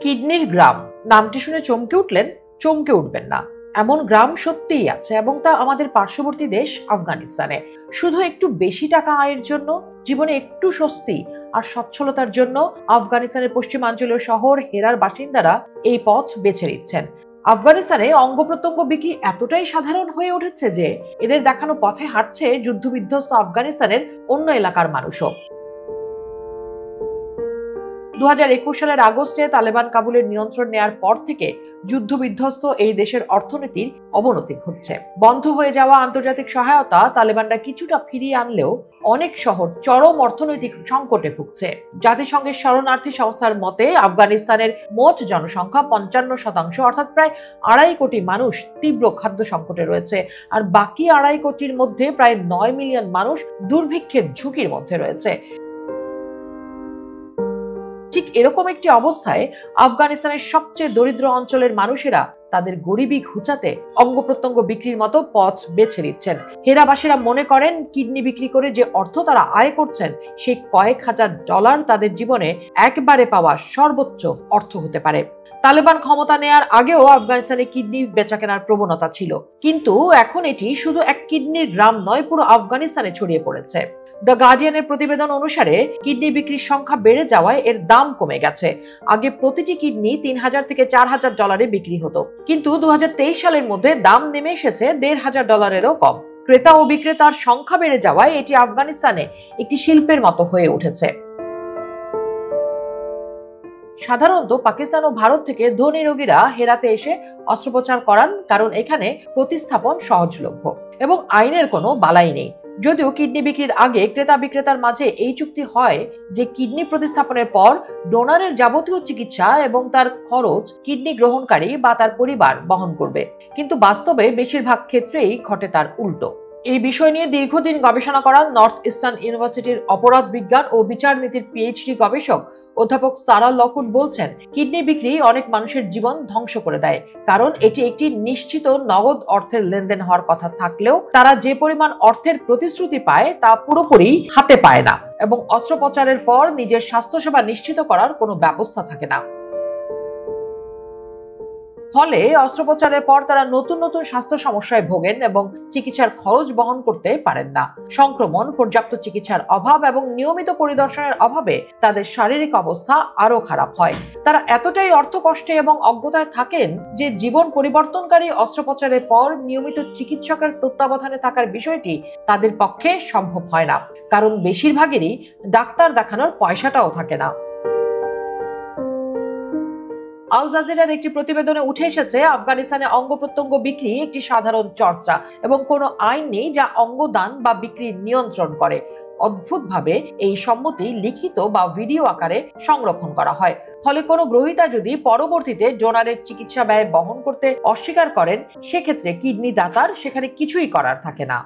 কিডনির গ্রাম নামটি শুনে চমকে উঠলেন? চমকে উঠবেন না, এমন গ্রাম সত্যিই আছে, এবং তা আমাদের পার্শ্ববর্তী দেশ আফগানিস্তানে। শুধু একটু বেশি টাকা আয়ের জন্য, জীবনে একটু স্বস্তি আর সচ্ছলতার জন্য আফগানিস্তানের পশ্চিমাঞ্চলীয় শহর হেরার বাসিন্দারা এই পথ বেছে নিচ্ছেন। আফগানিস্তানে অঙ্গ প্রত্যঙ্গ বিক্রি এতটাই সাধারণ হয়ে উঠেছে যে এদের দেখানো পথে হাঁটছে যুদ্ধবিধ্বস্ত আফগানিস্তানের অন্য এলাকার মানুষও। 2021 সালের আগস্টে তালেবান কাবুলের নিয়ন্ত্রণ নেয়ার পর থেকে যুদ্ধবিধ্বস্ত এই দেশের অর্থনীতির অবনতি ঘটছে। বন্ধ হয়ে যাওয়া আন্তর্জাতিক সহায়তা তালেবানরা কিছুটা ফিরিয়ে আনলেও অনেক শহর চরম অর্থনৈতিক সংকটে ভুগছে। জাতিসংঘের শরণার্থী সংস্থার মতে আফগানিস্তানের মোট জনসংখ্যা 55%, অর্থাৎ প্রায় 2.5 কোটি মানুষ তীব্র খাদ্য সংকটে রয়েছে, আর বাকি 2.5 কোটির মধ্যে প্রায় 9 মিলিয়ন মানুষ দুর্ভিক্ষের ঝুঁকির মধ্যে রয়েছে। ঠিক এরকম একটি অবস্থায় আফগানিস্তানের সবচেয়ে দরিদ্র অঞ্চলের মানুষেরা তাদের গরিবি ঘুচাতে অঙ্গ প্রত্যঙ্গ বিক্রির মতো পথ বেছে নিচ্ছেন। হেরাবাসীরা মনে করেন কিডনি বিক্রি করে যে অর্থ তারা আয় করছেন সেই কয়েক হাজার ডলার তাদের জীবনে একবারে পাওয়া সর্বোচ্চ অর্থ হতে পারে। তালেবান ক্ষমতা নেয়ার আগেও আফগানিস্তানে কিডনি বেচাকেনার প্রবণতা ছিল, কিন্তু এখন এটি শুধু এক কিডনির গ্রাম নয়, পুরো আফগানিস্তানে ছড়িয়ে পড়েছে। দ্য গার্ডিয়ানের প্রতিবেদন অনুসারে কিডনি বিক্রির সংখ্যা বেড়ে যাওয়ায় এর দাম কমে গেছে। আগে প্রতিটি কিডনি 3,000 থেকে 4,000 ডলারে বিক্রি হতো, কিন্তু 2023 সালের মধ্যে দাম নেমে এসেছে 1,500 ডলারেরও কম। ক্রেতা ও বিক্রেতার সংখ্যা বেড়ে যাওয়ায় এটি আফগানিস্তানে একটি শিল্পের মতো হয়ে উঠেছে। সাধারণত পাকিস্তান ও ভারত থেকে ধনী রোগীরা হেরাতে এসে অস্ত্রোপচার করান, কারণ এখানে প্রতিস্থাপন সহজলভ্য এবং আইনের কোনো বালাই নেই। যদিও কিডনি বিক্রির আগে ক্রেতা বিক্রেতার মাঝে এই চুক্তি হয় যে কিডনি প্রতিস্থাপনের পর ডোনারের যাবতীয় চিকিৎসা এবং তার খরচ কিডনি গ্রহণকারী বা তার পরিবার বহন করবে, কিন্তু বাস্তবে বেশিরভাগ ক্ষেত্রেই ঘটে তার উল্টো। এই বিষয় নিয়ে দীর্ঘদিন গবেষণা করা নর্থ ইস্টার্ন ইউনিভার্সিটির অপরাধ বিজ্ঞান ও বিচার নীতির পিএইচডি গবেষক অধ্যাপক সারা লকউড বলছেন, কিডনি বিক্রি অনেক মানুষের জীবন ধ্বংস করে দেয়, কারণ এটি একটি নিশ্চিত নগদ অর্থের লেনদেন হওয়ার কথা থাকলেও তারা যে পরিমাণ অর্থের প্রতিশ্রুতি পায় তা পুরোপুরি হাতে পায় না, এবং অস্ত্রোপচারের পর নিজের স্বাস্থ্যসেবা নিশ্চিত করার কোনো ব্যবস্থা থাকে না। ফলে অস্ত্রোপচারের পর তারা নতুন নতুন স্বাস্থ্য সমস্যায় ভোগেন এবং চিকিৎসার খরচ বহন করতে পারেন না। সংক্রমণ, পর্যাপ্ত চিকিৎসার অভাব এবং নিয়মিত পরিদর্শনের অভাবে তাদের শারীরিক অবস্থা আরো খারাপ হয়। তারা এতটাই অর্থকষ্টে এবং অজ্ঞতায় থাকেন যে জীবন পরিবর্তনকারী অস্ত্রোপচারের পর নিয়মিত চিকিৎসকের তত্ত্বাবধানে থাকার বিষয়টি তাদের পক্ষে সম্ভব হয় না, কারণ বেশিরভাগেরই ডাক্তার দেখানোর পয়সাটাও থাকে না। আল জাজিরার একটি প্রতিবেদনে উঠে এসেছে, আফগানিস্তানে অঙ্গ প্রত্যঙ্গ বিক্রি একটি সাধারণ চর্চা এবং কোনো আইন নেই যা অঙ্গদান বা বিক্রি নিয়ন্ত্রণ করে। অদ্ভুতভাবে এই সম্মতি লিখিত বা ভিডিও আকারে সংরক্ষণ করা হয়, ফলে কোনো গ্রহীতা যদি পরবর্তীতে ডোনারের চিকিৎসা ব্যয় বহন করতে অস্বীকার করেন, সেক্ষেত্রে কিডনি দাতার সেখানে কিছুই করার থাকে না।